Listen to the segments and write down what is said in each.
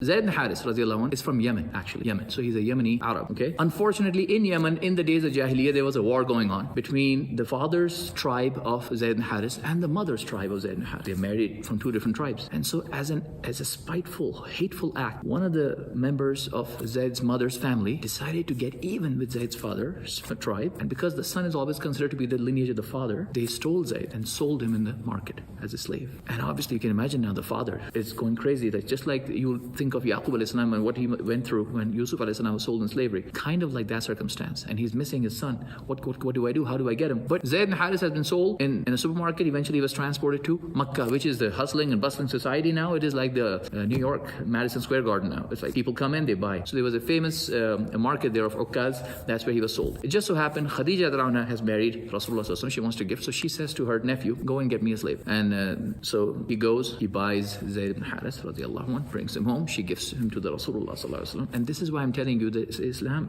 Zayd ibn Haris radiallahu anh is from Yemen, actually. Yemen. So he's a Yemeni Arab, okay? Unfortunately, in Yemen, in the days of Jahiliyyah, there was a war going on between the father's tribe of Zayd ibn Haris and the mother's tribe of Zayd ibn Haris. They're married from two different tribes. And so as a spiteful, hateful act, one of the members of Zayd's mother's family decided to get even with Zayd's father's tribe. And because the son is always considered to be the lineage of the father, they stole Zayd and sold him in the market as a slave. And obviously you can imagine now the father is going crazy. That just like you think of Yaqub alayhi salam and what he went through when Yusuf alayhi salam was sold in slavery, kind of like that circumstance. And he's missing his son. What do I do? How do I get him? But Zayd ibn Haris has been sold in a supermarket. Eventually he was transported to Makkah, which is the hustling and bustling society now. It is like the New York Madison Square Garden now. It's like people come in, they buy. So there was a famous market there of Ukkaz. That's where he was sold. It just so happened Khadija has married Rasulullah. She wants to gift. So she says to her nephew, go and get me a slave. And so he goes, he buys Zayd ibn Haris radiallahu anh, brings him home. She gives him to the Rasulullah. And this is why I'm telling you that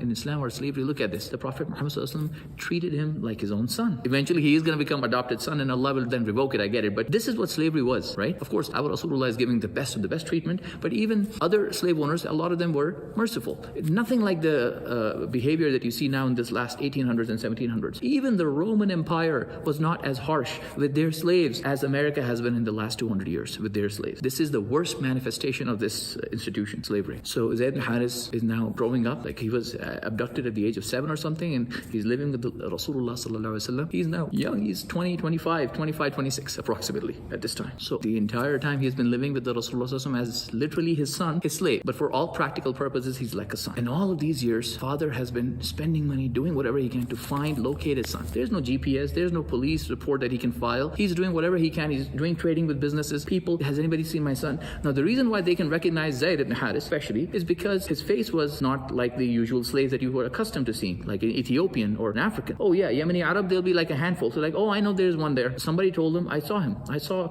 in Islam or slavery, look at this. The Prophet Muhammad treated him like his own son. Eventually he is going to become adopted son and Allah will then revoke it. I get it. But this is what slavery was, right? Of course, our Rasulullah is giving the best of the best treatment. But even other slave owners, a lot of them were merciful. Nothing like the behavior that you see now in this last 1800s and 1700s. Even the Roman Empire was not as harsh with their slaves as America has been in the last 200 years with their slaves. This is the worst manifestation of this institution, slavery. So Zayd ibn Haris is now growing up, like he was abducted at the age of 7 or something, and he's living with the Rasulullah sallallahu alaihi wasallam. He's now young, he's 25, 26 approximately at this time. So the entire time he's been living with the Rasulullah sallallahu alaihi wasallam as literally his son, his slave. But for all practical purposes, he's like a son. And all of these years, father has been spending money, doing whatever he can to locate his son. There's no GPS, there's no police report that he can file. He's doing whatever he can. He's doing trading with businesses. People, has anybody seen my son? Now the reason why they can recognize Zayd ibn Haris especially is because his face was not like the usual slaves that you were accustomed to seeing, like an Ethiopian or an African. Oh yeah, Yemeni Arab, they'll be like a handful. So like, oh, I know there's one there. Somebody told him, I saw him.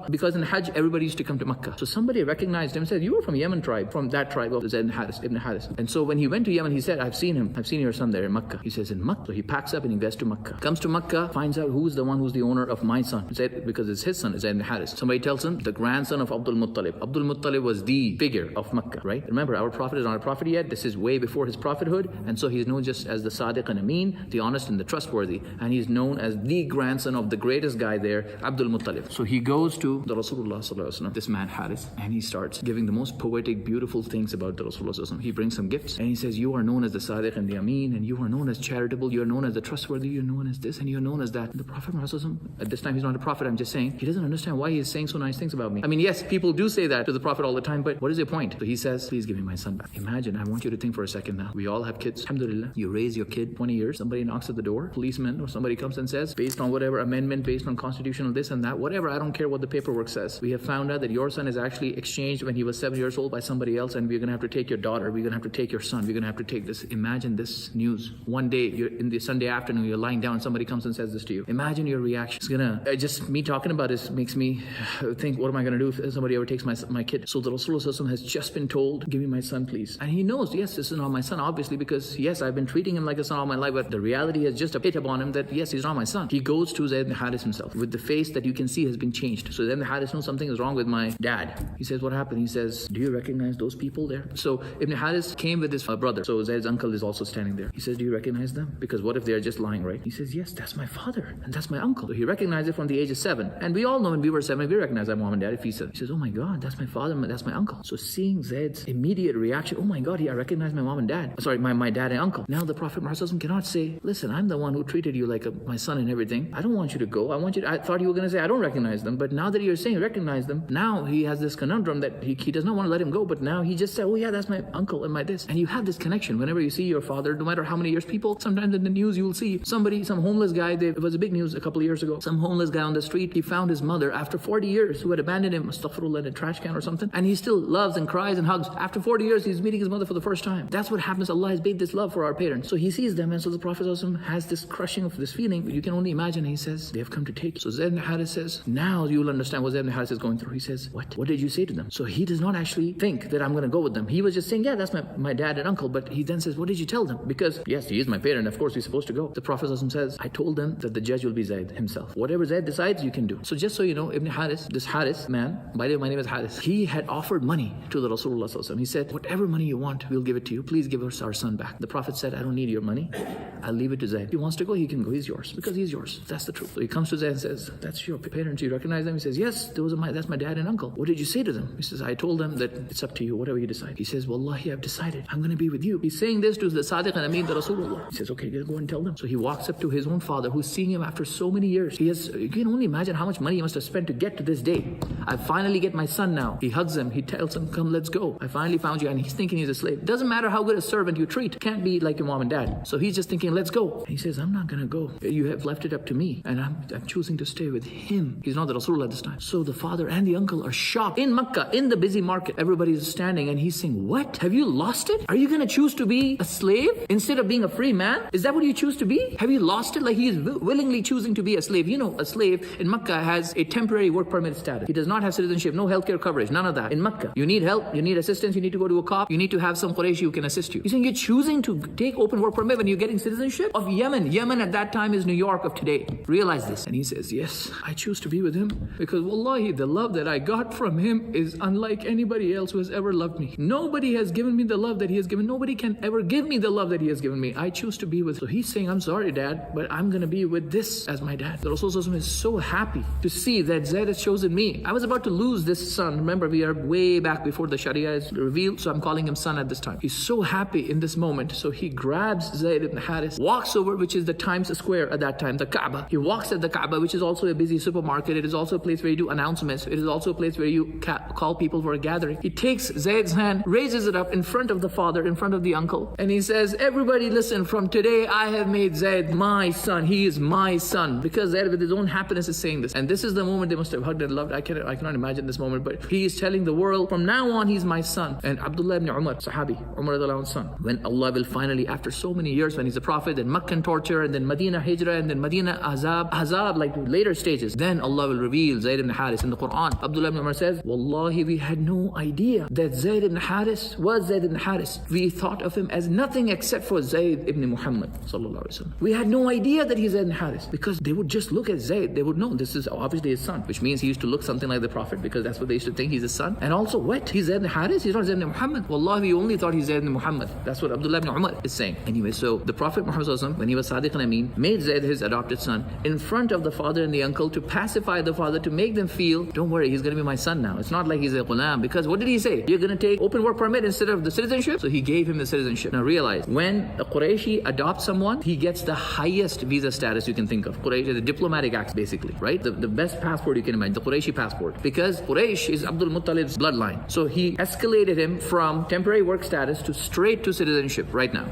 Because in Hajj, everybody used to come to Makkah. So somebody recognized him and said, you were from Yemen tribe, from that tribe of Zayd ibn Haris. And so when he went to Yemen, he said, I've seen him. I've seen your son there in Makkah. He says, in Makkah. So he packs up and he goes to Makkah. Comes to Makkah, finds out who's the one who's the owner of my son. Because it's his son, Zayd ibn Haris. Somebody tells him, the grandson of Abdul Muttalib. Abdul Muttalib was the figure of Makkah, right? Remember, our Prophet is not a prophet yet. This is way before his prophethood. And so he's known just as the Sadiq and Amin, the honest and the trustworthy. And he's known as the grandson of the greatest guy there, Abdul Muttalib. So he goes to the Rasulullah sallallahu alaihi wasallam, this man Haris, and he starts giving the most poetic, beautiful things about the Rasulullah sallallahu alaihi wasallam. He brings some gifts and he says, you are known as the Sadiq and the Amin, and you are known as charitable, you are known as the trustworthy, you're known as this, and you're known as that. And the Prophet Muhammad sallallahu alaihi wasallam, at this time he's not a prophet, I'm just saying, he doesn't understand why he is saying so nice things about me. I mean, yes, people do say that to the Prophet all the time, but what is your point? So he says, please give me my son back. Imagine, I want you to think for a second now. We all have kids. Alhamdulillah. You raise your kid 20 years, somebody knocks at the door, policeman or somebody comes and says, based on whatever amendment, based on constitutional this and that, whatever, I don't care what the paperwork says. We have found out that your son is actually exchanged when he was 7 years old by somebody else, and we're going to have to take your daughter, we're going to have to take your son, we're going to have to take this. Imagine this news. One day, you're in the Sunday afternoon, you're lying down, somebody comes and says this to you. Imagine your reaction. It's gonna, just me talking about this makes me think, what am I going to do if somebody ever takes my kid? So the Rasulullah has just been told, give me my son, please. And he knows, yes, this is not my son, obviously, because yes, I've been treating him like a son all my life, but the reality has just hit upon him that yes, he's not my son. He goes to Zayd ibn Haris himself with the face that you can see has been changed. So Zayd ibn Haris knows something is wrong with my dad. He says, what happened? He says, do you recognize those people there? So Ibn Haris came with his brother. So Zayd's uncle is also standing there. He says, do you recognize them? Because what if they're just lying, right? He says, yes, that's my father and that's my uncle. So he recognized it from the age of 7. And we all know when we were 7, we recognized our mom and dad. If he says, oh my God, that's my father, that's my uncle. So seeing Zayd's immediate reaction, oh my God, I recognize my mom and dad. Sorry, my dad and uncle. Now the Prophet Muhammad cannot say, listen, I'm the one who treated you like my son and everything. I don't want you to go. I thought you were going to say, I don't recognize them. But now that you're saying recognize them, now he has this conundrum that he does not want to let him go. But now he just said, oh yeah, that's my uncle and my this. And you have this connection. Whenever you see your father, no matter how many years, people, sometimes in the news, you will see somebody, some homeless guy, it was a big news a couple of years ago. Some homeless guy on the street, he found his mother after 40 years who had abandoned him, astaghfirullah, in a trash can or something. And he still loves and cries and hugs. After 40 years, he's meeting his mother for the first time. That's what happens. Allah has made this love for our parents. So he sees them, and so the Prophet has this crushing of this feeling. You can only imagine. He says, they have come to take you. So Zayd ibn Haris says, now you'll understand what Zayd ibn Haris is going through. He says, what did you say to them? So he does not actually think that I'm going to go with them. He was just saying, yeah, that's my dad and uncle. But he then says, what did you tell them? Because yes, he is my parent. Of course, he's supposed to go. The Prophet says, I told them that the judge will be Zayd himself. Whatever Zayd decides, you can do. So just so you know, Ibn Haris, this Haris man, by the way, my name is Haris, he had offered money to the Rasul Rasulullah sallallahu alaihi wasallam. He said, whatever money you want, we'll give it to you. Please give us our son back. The Prophet said, I don't need your money. I'll leave it to Zayd. If he wants to go, he can go. He's yours. Because he's yours. That's the truth. So he comes to Zayd and says, that's your parents. You recognize them? He says, yes, that's my dad and uncle. What did you say to them? He says, I told them that it's up to you, whatever you decide. He says, Wallahi, I've decided. I'm going to be with you. He's saying this to the Sadiq and Ameen, the Rasulullah. He says, okay, go and tell them. So he walks up to his own father, who's seeing him after so many years. You can only imagine how much money he must have spent to get to this day. I finally get my son now. He hugs him. He tells him, come, let's go. I finally found you. And he's thinking he's a slave. Doesn't matter how good a servant you treat. Can't be like your mom and dad. So he's just thinking, let's go. And he says, I'm not going to go. You have left it up to me. And I'm choosing to stay with him. He's not the Rasulullah at this time. So the father and the uncle are shocked. In Makkah, in the busy market, everybody's standing and he's saying, what? Have you lost it? Are you going to choose to be a slave instead of being a free man? Is that what you choose to be? Have you lost it? Like he is willingly choosing to be a slave. You know, a slave in Makkah has a temporary work permit status. He does not have citizenship, no healthcare coverage, none of that. In Makkah, you need help, you need assistance, you need to go to a cop, you need to have some Qurayshi who can assist you. He's saying you're choosing to take open work permit when you're getting citizenship of Yemen. Yemen at that time is New York of today. Realize this. And he says, yes, I choose to be with him because wallahi, the love that I got from him is unlike anybody else who has ever loved me. Nobody has given me the love that he has given. Nobody can ever give me the love that he has given me. I choose to be with. So he's saying, I'm sorry, Dad, but I'm going to be with this as my dad. The Rasul is so happy to see that Zayd has chosen me. I was about to lose this son. Remember, we are way back before the Sharia is revealed, so I'm calling him son at this time. He's so happy in this moment. So he grabs Zayd ibn Haris, walks over, which is the Times Square at that time, the Kaaba. He walks at the Kaaba, which is also a busy supermarket. It is also a place where you do announcements. It is also a place where you call people for a gathering. He takes Zayd's hand, raises it up in front of the father, in front of the uncle, and he says, everybody listen, from today I have made Zayd my son. He is my son. Because Zayd with his own happiness is saying this. And this is the moment they must have hugged and loved. I cannot imagine this moment, but he is telling the world, from now on, he's my son. And Abdullah ibn Umar, Sahabi, Umar's son, when Allah will finally, after so many years, when he's a prophet, then Meccan torture, and then Medina Hijrah, and then Medina Azab, like later stages, then Allah will reveal Zayd ibn Haris in the Quran. Abdullah ibn Umar says, Wallahi, we had no idea that Zayd ibn Haris was Zayd ibn Haris. We thought of him as nothing except for Zayd ibn Muhammad sallallahu alaihi wasallam. We had no idea that he's Zayd ibn Haris because they would just look at Zayd. They would know this is obviously his son, which means he used to look something like the Prophet because that's what they used to think, he's his son. And also, what? He's Zayd ibn Haris? He's not Zayd ibn Muhammad. Wallahi, we only thought he's Zayd ibn Muhammad. That's what Abdullah ibn Umar is saying. Anyway, so the Prophet Muhammad sallallahu alaihi wasallam, when he was Sadiq and Ameen, made Zayd his adopted son in front of the father and the uncle to pacify the father, to make them feel, don't worry, he's going to be my son now. It's not like he's a ghulam. Because what did he say? You're going to take open work permit instead of the citizenship? So he gave him the citizenship. Now realize, when a Qurayshi adopts someone, he gets the highest visa status you can think of. Quraysh is a diplomatic act basically, right? The best passport you can imagine, the Qurayshi passport. Because Quraysh is Abdul Muttalib's bloodline. So he escalated him from temporary work status to straight to citizenship right now.